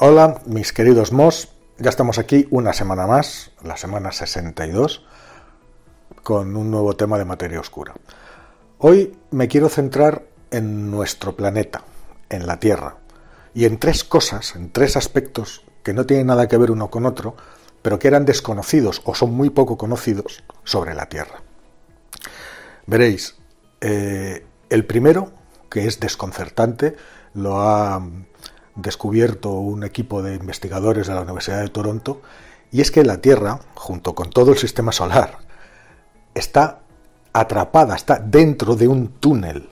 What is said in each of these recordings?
Hola, mis queridos MOS, ya estamos aquí una semana más, la semana 62, con un nuevo tema de materia oscura. Hoy me quiero centrar en nuestro planeta, en la Tierra, y en tres cosas, en tres aspectos que no tienen nada que ver uno con otro, pero que eran desconocidos o son muy poco conocidos sobre la Tierra. Veréis, el primero, que es desconcertante, lo ha descubierto un equipo de investigadores de la Universidad de Toronto, y es que la Tierra, junto con todo el sistema solar, está atrapada, está dentro de un túnel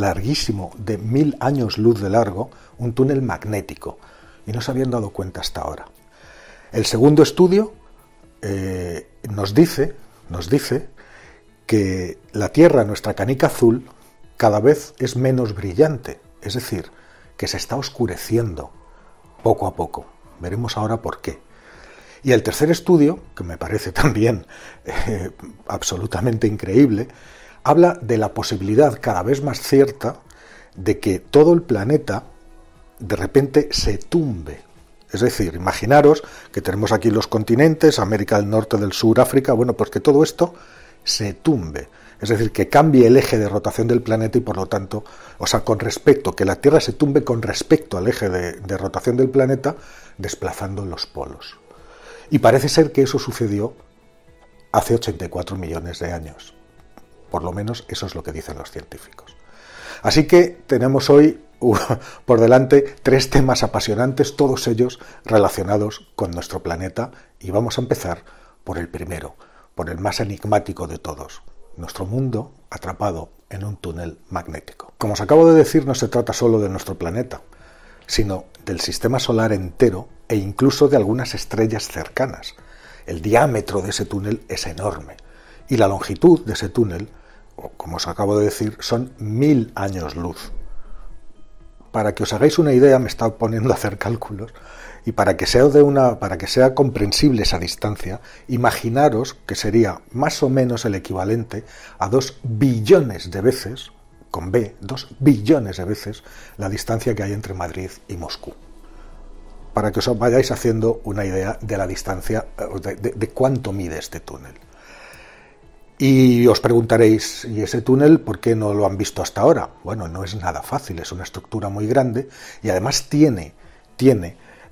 larguísimo de 1000 años luz de largo, un túnel magnético, y no se habían dado cuenta hasta ahora. El segundo estudio nos dice que la Tierra, nuestra canica azul, cada vez es menos brillante, es decir, que se está oscureciendo poco a poco. Veremos ahora por qué. Y el tercer estudio, que me parece también absolutamente increíble, habla de la posibilidad cada vez más cierta de que todo el planeta de repente se tumbe. Es decir, imaginaros que tenemos aquí los continentes, América del Norte, del Sur, África, bueno, pues que todo esto se tumbe. Es decir, que cambie el eje de rotación del planeta y por lo tanto, que la Tierra se tumbe con respecto al eje de rotación del planeta, desplazando los polos. Y parece ser que eso sucedió hace 84 millones de años. Por lo menos eso es lo que dicen los científicos. Así que tenemos hoy por delante tres temas apasionantes, todos ellos relacionados con nuestro planeta, y vamos a empezar por el primero, por el más enigmático de todos. Nuestro mundo atrapado en un túnel magnético. Como os acabo de decir, no se trata solo de nuestro planeta, sino del sistema solar entero e incluso de algunas estrellas cercanas. El diámetro de ese túnel es enorme y la longitud de ese túnel, como os acabo de decir, son 1000 años luz. Para que os hagáis una idea, me he estado poniendo a hacer cálculos, y para que sea comprensible esa distancia, imaginaros que sería más o menos el equivalente a 2 billones de veces, con B, 2 billones de veces, la distancia que hay entre Madrid y Moscú. Para que os vayáis haciendo una idea de la distancia, de cuánto mide este túnel. Y os preguntaréis, ¿y ese túnel por qué no lo han visto hasta ahora? Bueno, no es nada fácil, es una estructura muy grande y además tiene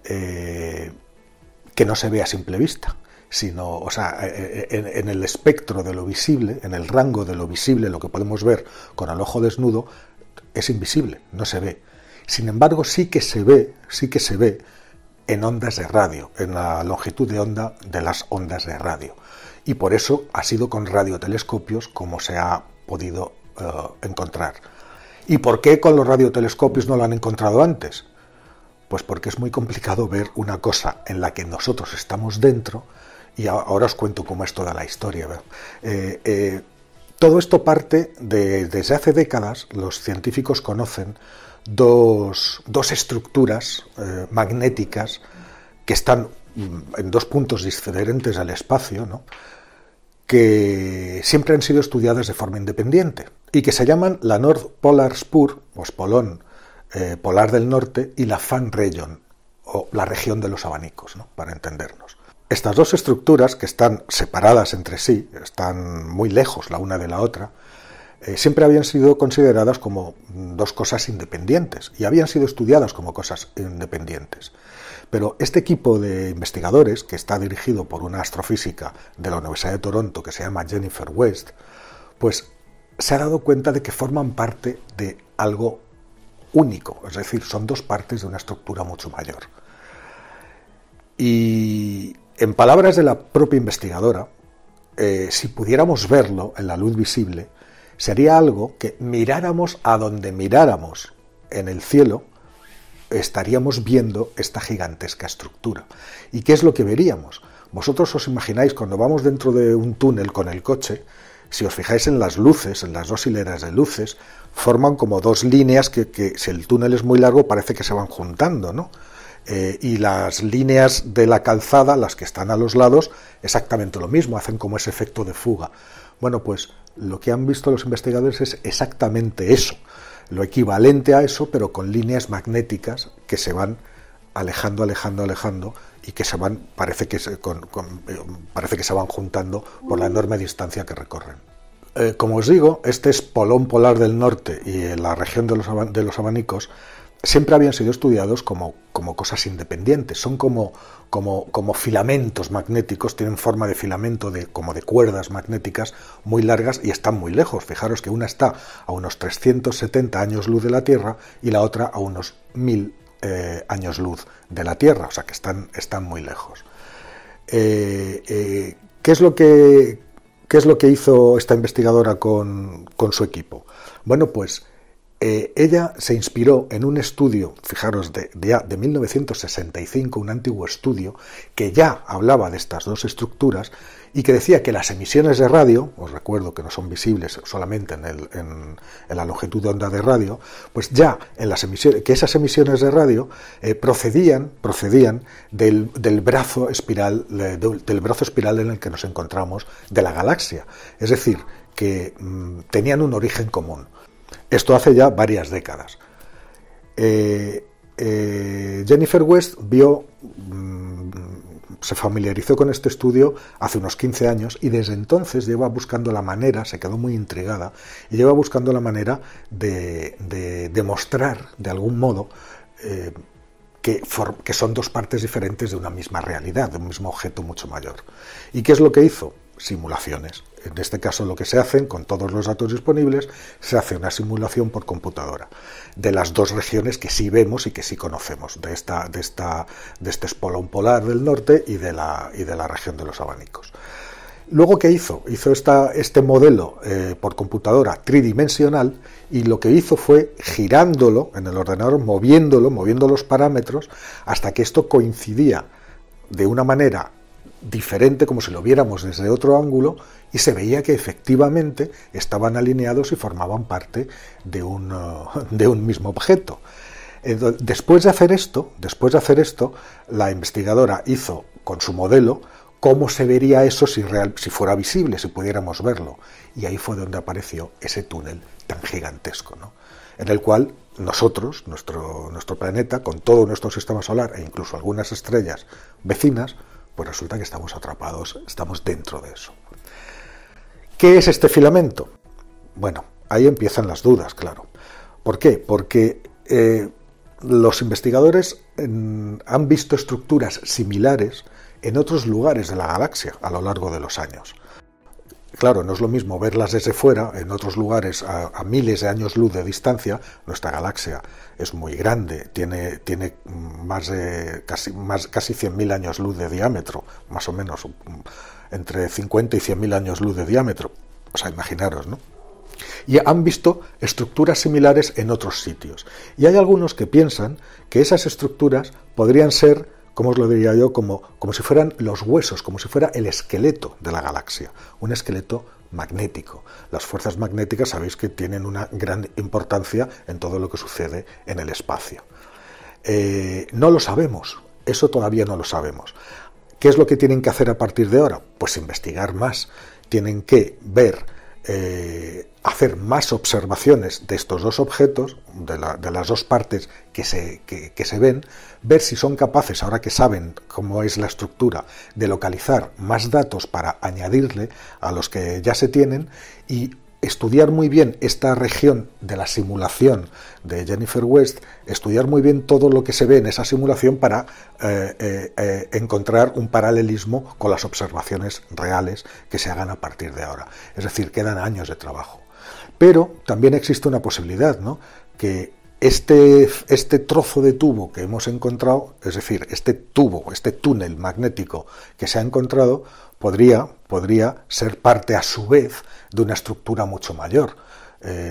que no se ve a simple vista, sino, en el espectro de lo visible, en el rango de lo visible, lo que podemos ver con el ojo desnudo, es invisible, no se ve. Sin embargo, sí que se ve en ondas de radio, en la longitud de onda de las ondas de radio. Y por eso ha sido con radiotelescopios como se ha podido encontrar. ¿Y por qué con los radiotelescopios no lo han encontrado antes? Pues porque es muy complicado ver una cosa en la que nosotros estamos dentro, y ahora os cuento cómo es toda la historia. Todo esto parte desde hace décadas. Los científicos conocen dos estructuras magnéticas que están en dos puntos diferentes del espacio, ¿no?, que siempre han sido estudiadas de forma independiente y que se llaman la North Polar Spur, o espolón polar del norte, y la Fan Region, o la región de los abanicos, ¿no?, para entendernos. Estas dos estructuras, que están separadas entre sí, están muy lejos la una de la otra, siempre habían sido consideradas como dos cosas independientes y habían sido estudiadas como cosas independientes. Pero este equipo de investigadores, que está dirigido por una astrofísica de la Universidad de Toronto que se llama Jennifer West, pues se ha dado cuenta de que forman parte de algo único, es decir, son dos partes de una estructura mucho mayor. Y en palabras de la propia investigadora, si pudiéramos verlo en la luz visible, sería algo que miráramos a donde miráramos en el cielo, estaríamos viendo esta gigantesca estructura. ¿Y qué es lo que veríamos? Vosotros os imagináis, cuando vamos dentro de un túnel con el coche, si os fijáis en las luces, en las dos hileras de luces, forman como dos líneas que si el túnel es muy largo parece que se van juntando, ¿no? Y las líneas de la calzada, las que están a los lados, exactamente lo mismo, hacen como ese efecto de fuga. Bueno, pues lo que han visto los investigadores es exactamente eso, lo equivalente a eso, pero con líneas magnéticas que se van alejando, alejando, alejando, y que parece que se van juntando por la enorme distancia que recorren. Como os digo, este espolón polar del norte y la región de los abanicos siempre habían sido estudiados como cosas independientes. Son como filamentos magnéticos, tienen forma de filamento, como de cuerdas magnéticas muy largas, y están muy lejos. Fijaros que una está a unos 370 años luz de la Tierra y la otra a unos 1000 años luz de la Tierra, o sea que están muy lejos. ¿Qué es lo que hizo esta investigadora con su equipo? Bueno, pues ella se inspiró en un estudio, fijaros, de 1965, un antiguo estudio que ya hablaba de estas dos estructuras y que decía que las emisiones de radio, os recuerdo que no son visibles solamente en la longitud de onda de radio, pues ya que esas emisiones de radio procedían del brazo espiral en el que nos encontramos de la galaxia, es decir, que tenían un origen común. Esto hace ya varias décadas. Jennifer West se familiarizó con este estudio hace unos 15 años y desde entonces lleva buscando la manera, se quedó muy intrigada, y lleva buscando la manera de demostrar de algún modo que son dos partes diferentes de una misma realidad, de un mismo objeto mucho mayor. ¿Y qué es lo que hizo? Simulaciones. En este caso lo que se hacen, con todos los datos disponibles, se hace una simulación por computadora de las dos regiones que sí vemos y que sí conocemos, de este espolón polar del norte y de la región de los abanicos. Luego, ¿qué hizo? Hizo este modelo por computadora tridimensional, y lo que hizo fue girándolo en el ordenador, moviendo los parámetros hasta que esto coincidía de una manera diferente, como si lo viéramos desde otro ángulo, y se veía que efectivamente estaban alineados y formaban parte de un mismo objeto. Después de hacer esto, la investigadora hizo con su modelo cómo se vería eso si fuera visible, si pudiéramos verlo, y ahí fue donde apareció ese túnel tan gigantesco, ¿no? En el cual nosotros, nuestro planeta, con todo nuestro sistema solar e incluso algunas estrellas vecinas, pues resulta que estamos atrapados, estamos dentro de eso. ¿Qué es este filamento? Bueno, ahí empiezan las dudas, claro. ¿Por qué? Porque los investigadores han visto estructuras similares en otros lugares de la galaxia a lo largo de los años. Claro, no es lo mismo verlas desde fuera, en otros lugares a miles de años luz de distancia. Nuestra galaxia es muy grande, tiene casi 100.000 años luz de diámetro, más o menos, entre 50 y 100.000 años luz de diámetro. O sea, imaginaros, ¿no? Y han visto estructuras similares en otros sitios. Y hay algunos que piensan que esas estructuras podrían ser, ¿cómo os lo diría yo? Como si fueran los huesos, como si fuera el esqueleto de la galaxia, un esqueleto magnético. Las fuerzas magnéticas sabéis que tienen una gran importancia en todo lo que sucede en el espacio. No lo sabemos, eso todavía no lo sabemos. ¿Qué es lo que tienen que hacer a partir de ahora? Pues investigar más. Tienen que hacer más observaciones de estos dos objetos, de las dos partes que se ven, ver si son capaces, ahora que saben cómo es la estructura, de localizar más datos para añadirle a los que ya se tienen, y estudiar muy bien esta región de la simulación de Jennifer West, estudiar muy bien todo lo que se ve en esa simulación para encontrar un paralelismo con las observaciones reales que se hagan a partir de ahora. Es decir, quedan años de trabajo. Pero también existe una posibilidad, ¿no? Que este trozo de tubo que hemos encontrado, es decir, este túnel magnético que se ha encontrado, podría ser parte a su vez de una estructura mucho mayor.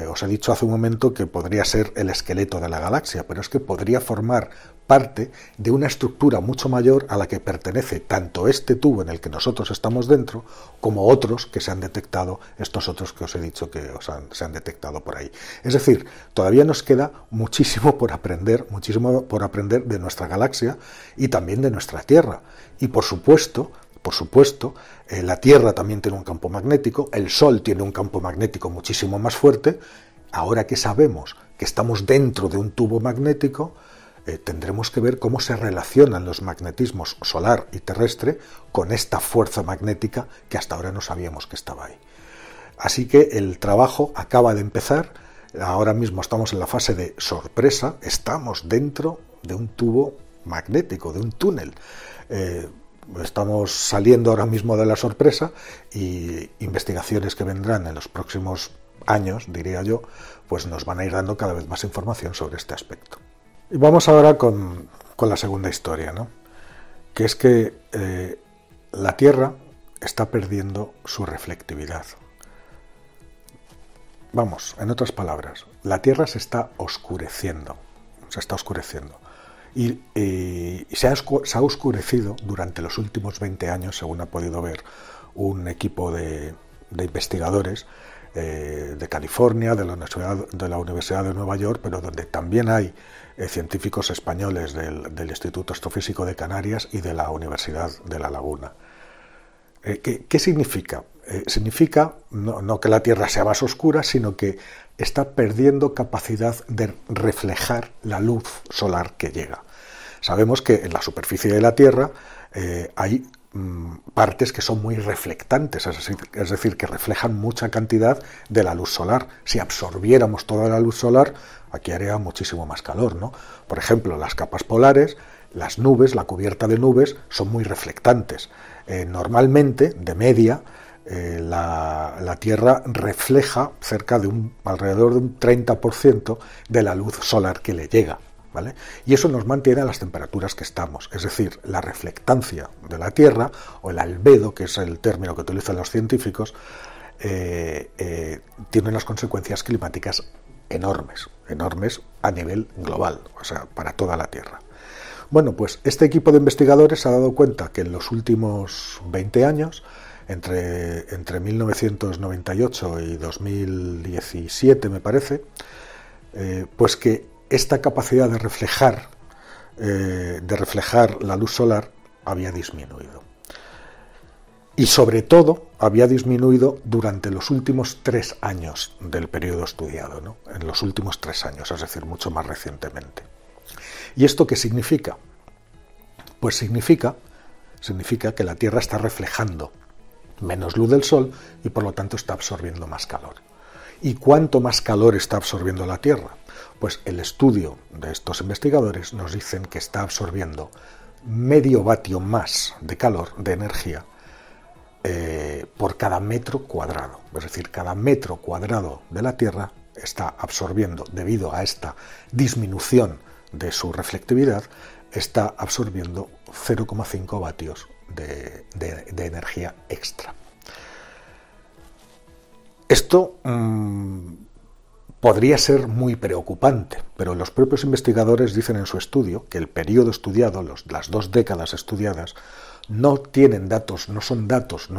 Os he dicho hace un momento que podría ser el esqueleto de la galaxia, pero es que podría formar parte de una estructura mucho mayor a la que pertenece tanto este tubo en el que nosotros estamos dentro, como otros que se han detectado, estos otros que os he dicho que se han detectado por ahí. Es decir, todavía nos queda muchísimo por aprender de nuestra galaxia y también de nuestra Tierra. Y por supuesto, la Tierra también tiene un campo magnético, el Sol tiene un campo magnético muchísimo más fuerte. Ahora que sabemos que estamos dentro de un tubo magnético, tendremos que ver cómo se relacionan los magnetismos solar y terrestre con esta fuerza magnética que hasta ahora no sabíamos que estaba ahí. Así que el trabajo acaba de empezar, ahora mismo estamos en la fase de sorpresa, estamos dentro de un tubo magnético, de un túnel. Estamos saliendo ahora mismo de la sorpresa y investigaciones que vendrán en los próximos años, diría yo, pues nos van a ir dando cada vez más información sobre este aspecto. Y vamos ahora con la segunda historia, ¿no? Que es que la Tierra está perdiendo su reflectividad. Vamos, en otras palabras, la Tierra se está oscureciendo, y se ha oscurecido durante los últimos 20 años, según ha podido ver un equipo de investigadores de California, de la Universidad de Nueva York, pero donde también hay científicos españoles del Instituto Astrofísico de Canarias y de la Universidad de La Laguna. ¿Qué significa? Significa no que la Tierra sea más oscura, sino que está perdiendo capacidad de reflejar la luz solar que llega. Sabemos que en la superficie de la Tierra hay partes que son muy reflectantes, es decir, que reflejan mucha cantidad de la luz solar. Si absorbiéramos toda la luz solar, aquí haría muchísimo más calor, ¿no? Por ejemplo, las capas polares, las nubes, la cubierta de nubes, son muy reflectantes. Normalmente, de media, la Tierra refleja alrededor de un 30% de la luz solar que le llega, ¿vale? Y eso nos mantiene a las temperaturas que estamos, es decir, la reflectancia de la Tierra, o el albedo, que es el término que utilizan los científicos, tiene unas consecuencias climáticas enormes a nivel global, o sea, para toda la Tierra. Bueno, pues este equipo de investigadores se ha dado cuenta que en los últimos 20 años, entre 1998 y 2017, me parece, pues que esta capacidad de reflejar la luz solar había disminuido. Y sobre todo había disminuido durante los últimos 3 años del periodo estudiado, ¿no? En los últimos 3 años, es decir, mucho más recientemente. ¿Y esto qué significa? Pues significa que la Tierra está reflejando menos luz del Sol y por lo tanto está absorbiendo más calor. ¿Y cuánto más calor está absorbiendo la Tierra? Pues el estudio de estos investigadores nos dicen que está absorbiendo medio vatio más de calor, de energía, por cada metro cuadrado. Es decir, cada metro cuadrado de la Tierra está absorbiendo, debido a esta disminución de su reflectividad, está absorbiendo 0,5 vatios de energía extra. Esto podría ser muy preocupante, pero los propios investigadores dicen en su estudio que el periodo estudiado, las 2 décadas estudiadas, no tienen datos, no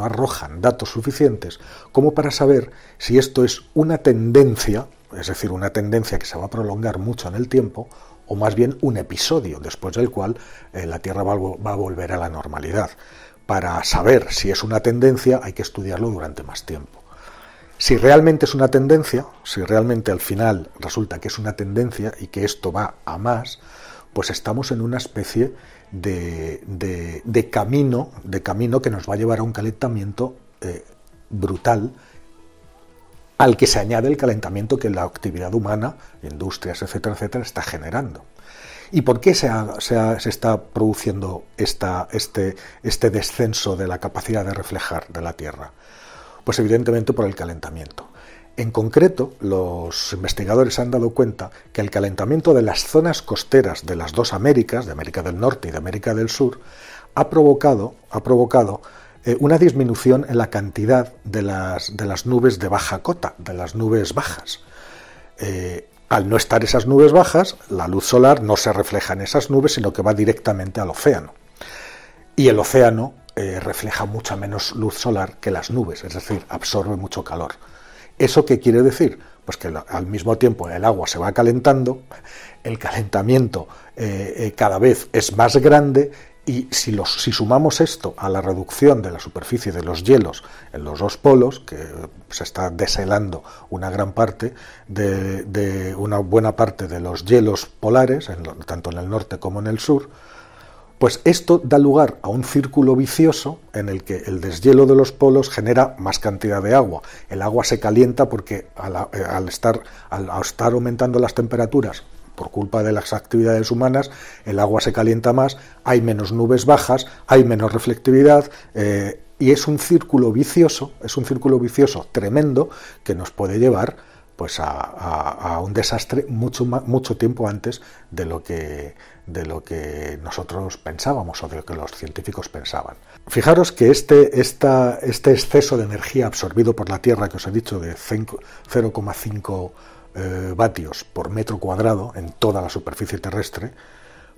arrojan datos suficientes como para saber si esto es una tendencia, es decir, una tendencia que se va a prolongar mucho en el tiempo, o más bien un episodio después del cual la Tierra va a volver a la normalidad. Para saber si es una tendencia hay que estudiarlo durante más tiempo. Si realmente es una tendencia, si realmente al final resulta que es una tendencia y que esto va a más, pues estamos en una especie de camino que nos va a llevar a un calentamiento brutal, al que se añade el calentamiento que la actividad humana, industrias, etcétera, etcétera, está generando. ¿Y por qué se está produciendo este descenso de la capacidad de reflejar de la Tierra? Pues evidentemente por el calentamiento. En concreto, los investigadores han dado cuenta que el calentamiento de las zonas costeras de las 2 Américas, de América del Norte y de América del Sur, ha provocado una disminución en la cantidad de las nubes de baja cota, de las nubes bajas. Al no estar esas nubes bajas, la luz solar no se refleja en esas nubes, sino que va directamente al océano. Y el océano refleja mucha menos luz solar que las nubes, es decir, absorbe mucho calor. ¿Eso qué quiere decir? Pues que al mismo tiempo el agua se va calentando, el calentamiento cada vez es más grande Y si sumamos esto a la reducción de la superficie de los hielos en los dos polos, que se está deshelando una gran parte de una buena parte de los hielos polares, tanto en el norte como en el sur, pues esto da lugar a un círculo vicioso en el que el deshielo de los polos genera más cantidad de agua. El agua se calienta porque al estar aumentando las temperaturas por culpa de las actividades humanas, el agua se calienta más, hay menos nubes bajas, hay menos reflectividad, y es un círculo vicioso tremendo que nos puede llevar pues a un desastre mucho tiempo antes de lo que nosotros pensábamos o de lo que los científicos pensaban. Fijaros que este exceso de energía absorbido por la Tierra que os he dicho de 0,5 vatios por metro cuadrado en toda la superficie terrestre,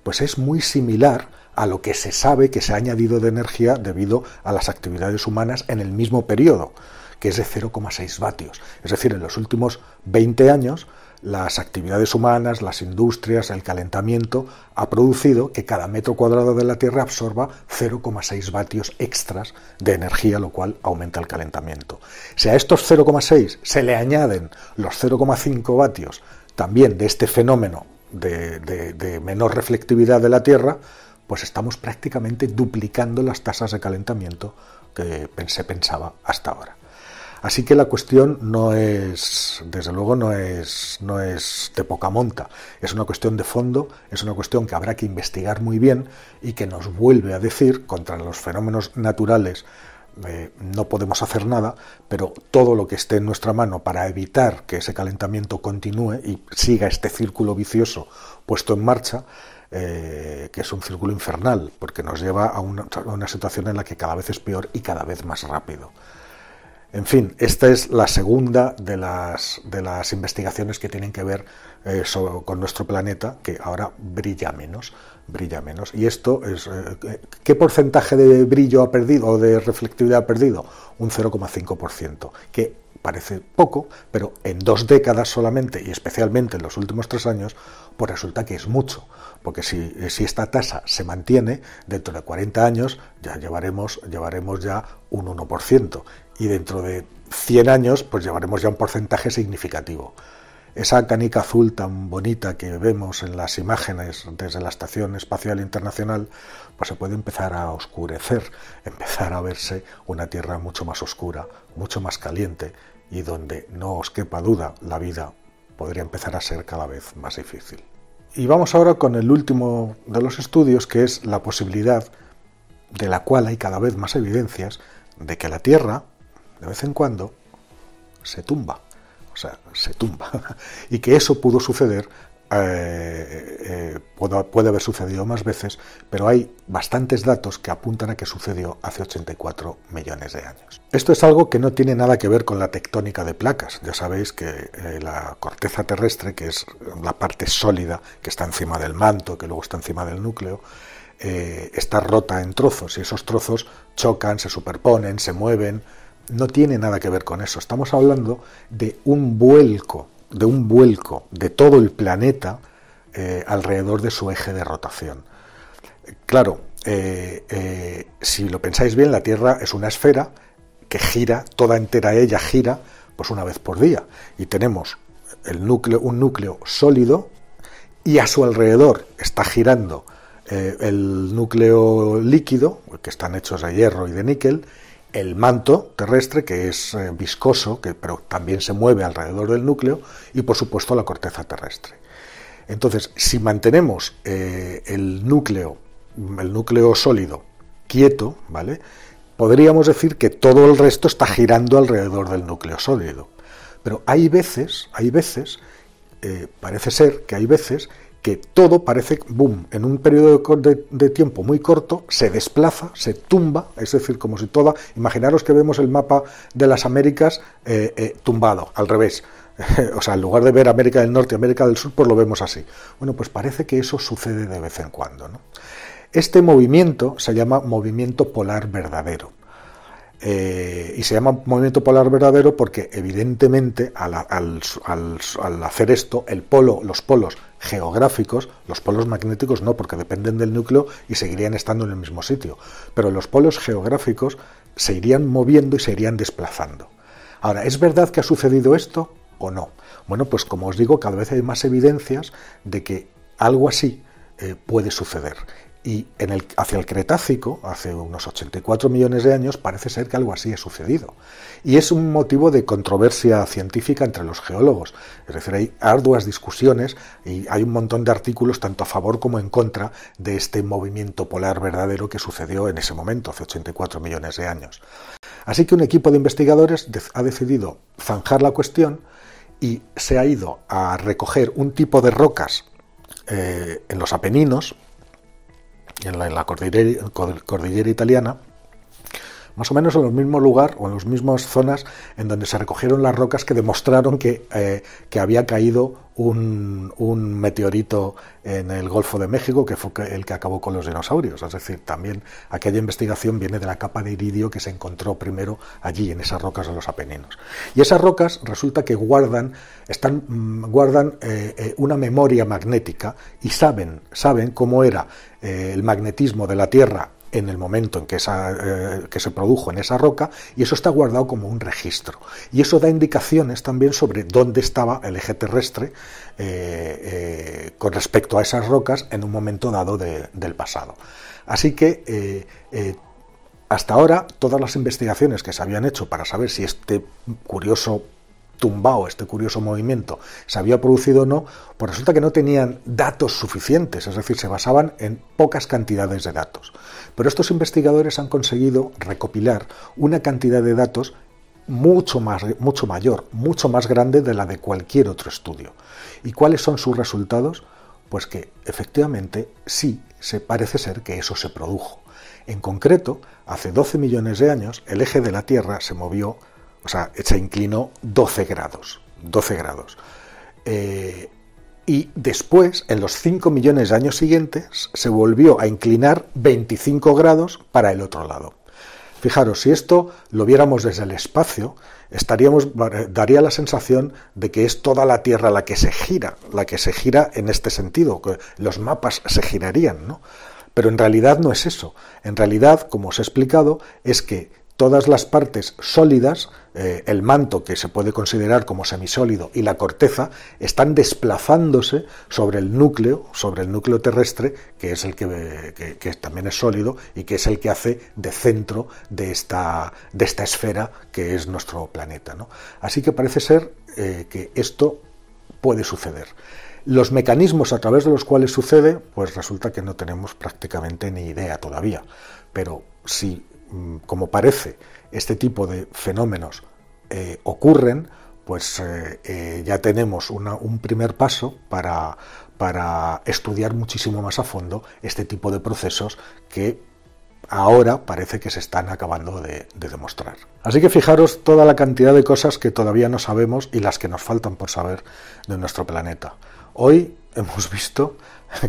pues es muy similar a lo que se sabe que se ha añadido de energía debido a las actividades humanas en el mismo periodo, que es de 0,6 vatios. Es decir, en los últimos 20 años, las actividades humanas, las industrias, el calentamiento, ha producido que cada metro cuadrado de la Tierra absorba 0,6 vatios extras de energía, lo cual aumenta el calentamiento. Si a estos 0,6 se le añaden los 0,5 vatios también de este fenómeno de menor reflectividad de la Tierra, pues estamos prácticamente duplicando las tasas de calentamiento que se pensaba hasta ahora. Así que la cuestión no es, desde luego, no es de poca monta, es una cuestión de fondo, es una cuestión que habrá que investigar muy bien y que nos vuelve a decir contra los fenómenos naturales no podemos hacer nada, pero todo lo que esté en nuestra mano para evitar que ese calentamiento continúe y siga este círculo vicioso puesto en marcha, que es un círculo infernal, porque nos lleva a una situación en la que cada vez es peor y cada vez más rápido. En fin, esta es la segunda de las investigaciones que tienen que ver con nuestro planeta, que ahora brilla menos. Y esto es... ¿qué porcentaje de brillo ha perdido o de reflectividad ha perdido? Un 0,5%, que parece poco, pero en 2 décadas solamente, y especialmente en los últimos 3 años, pues resulta que es mucho, porque si esta tasa se mantiene, dentro de 40 años ya llevaremos ya un 1%, y dentro de 100 años pues llevaremos ya un porcentaje significativo. Esa canica azul tan bonita que vemos en las imágenes desde la Estación Espacial Internacional, pues se puede empezar a oscurecer, empezar a verse una Tierra mucho más oscura, mucho más caliente, y donde, no os quepa duda, la vida podría empezar a ser cada vez más difícil. Y vamos ahora con el último de los estudios, que es la posibilidad, de la cual hay cada vez más evidencias, de que la Tierra, de vez en cuando, se tumba. Y que eso pudo suceder, puede haber sucedido más veces, pero hay bastantes datos que apuntan a que sucedió hace 84 millones de años. Esto es algo que no tiene nada que ver con la tectónica de placas. Ya sabéis que la corteza terrestre, que es la parte sólida que está encima del manto, que luego está encima del núcleo, está rota en trozos, y esos trozos chocan, se superponen, se mueven. No tiene nada que ver con eso. Estamos hablando de un vuelco de todo el planeta alrededor de su eje de rotación. Claro, si lo pensáis bien, la Tierra es una esfera que gira, toda entera ella gira, pues una vez por día. Y tenemos un núcleo sólido, y a su alrededor está girando el núcleo líquido, que están hechos de hierro y de níquel, el manto terrestre, que es viscoso, pero también se mueve alrededor del núcleo, y por supuesto la corteza terrestre. Entonces, si mantenemos el núcleo sólido quieto, ¿vale?, podríamos decir que todo el resto está girando alrededor del núcleo sólido. Pero hay veces, parece ser que hay veces que todo parece, boom, en un periodo de tiempo muy corto, se desplaza, se tumba, es decir, como si imaginaros que vemos el mapa de las Américas tumbado, al revés. O sea, en lugar de ver América del Norte y América del Sur, pues lo vemos así. Bueno, pues parece que eso sucede de vez en cuando, ¿no? Este movimiento se llama movimiento polar verdadero. Y se llama movimiento polar verdadero porque evidentemente al hacer esto, los polos geográficos, los polos magnéticos no, porque dependen del núcleo y seguirían estando en el mismo sitio, pero los polos geográficos se irían moviendo y se irían desplazando. Ahora, ¿es verdad que ha sucedido esto o no? Bueno, pues como os digo, cada vez hay más evidencias de que algo así puede suceder. Y hacia el Cretácico, hace unos 84 millones de años, parece ser que algo así ha sucedido. Y es un motivo de controversia científica entre los geólogos. Es decir, hay arduas discusiones y hay un montón de artículos tanto a favor como en contra de este movimiento polar verdadero que sucedió en ese momento, hace 84 millones de años. Así que un equipo de investigadores ha decidido zanjar la cuestión y se ha ido a recoger un tipo de rocas en los Apeninos, en la cordillera italiana, más o menos en el mismo lugar o en las mismas zonas en donde se recogieron las rocas que demostraron que había caído un meteorito en el Golfo de México, que fue el que acabó con los dinosaurios. Es decir, también aquella investigación viene de la capa de iridio que se encontró primero allí, en esas rocas de los Apeninos. Y esas rocas resulta que guardan una memoria magnética y saben cómo era el magnetismo de la Tierra en el momento en que se produjo en esa roca, y eso está guardado como un registro. Y eso da indicaciones también sobre dónde estaba el eje terrestre con respecto a esas rocas en un momento dado del pasado. Así que hasta ahora todas las investigaciones que se habían hecho para saber si este curioso tumbao, este curioso movimiento, se había producido o no, pues resulta que no tenían datos suficientes, es decir, se basaban en pocas cantidades de datos. Pero estos investigadores han conseguido recopilar una cantidad de datos mucho mayor, mucho más grande de la de cualquier otro estudio. ¿Y cuáles son sus resultados? Pues que efectivamente sí, parece ser que eso se produjo. En concreto, hace 12 millones de años, el eje de la Tierra se movió, se inclinó 12 grados. Y después, en los 5 millones de años siguientes, se volvió a inclinar 25 grados para el otro lado. Fijaros, si esto lo viéramos desde el espacio, daría la sensación de que es toda la Tierra la que se gira en este sentido, que los mapas se girarían, ¿no? Pero en realidad no es eso. En realidad, como os he explicado, es que todas las partes sólidas, el manto, que se puede considerar como semisólido, y la corteza, están desplazándose sobre el núcleo terrestre, que es el que también es sólido y que es el que hace de centro de esta esfera que es nuestro planeta, ¿no? Así que parece ser que esto puede suceder. Los mecanismos a través de los cuales sucede, pues resulta que no tenemos prácticamente ni idea todavía. Pero si, como parece, este tipo de fenómenos ocurren, pues ya tenemos un primer paso para estudiar muchísimo más a fondo este tipo de procesos que ahora parece que se están acabando de demostrar. Así que fijaros toda la cantidad de cosas que todavía no sabemos y las que nos faltan por saber de nuestro planeta. Hoy hemos visto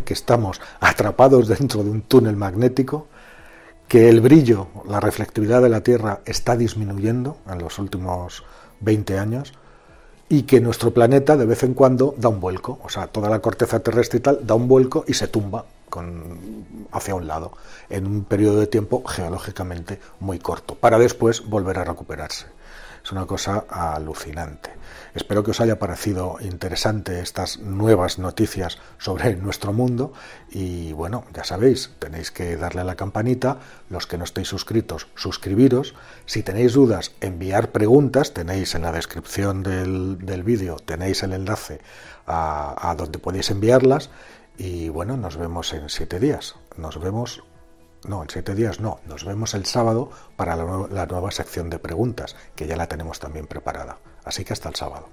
que estamos atrapados dentro de un túnel magnético, que el brillo, la reflectividad de la Tierra está disminuyendo en los últimos 20 años y que nuestro planeta de vez en cuando da un vuelco, toda la corteza terrestre y tal da un vuelco y se tumba hacia un lado en un periodo de tiempo geológicamente muy corto, para después volver a recuperarse. Es una cosa alucinante. Espero que os haya parecido interesante estas nuevas noticias sobre nuestro mundo y bueno, ya sabéis, tenéis que darle a la campanita, los que no estéis suscritos, suscribiros, si tenéis dudas, enviar preguntas, tenéis en la descripción del vídeo, tenéis el enlace a donde podéis enviarlas y bueno, nos vemos en 7 días, nos vemos el sábado para la nueva sección de preguntas, que ya la tenemos también preparada. Así que hasta el sábado.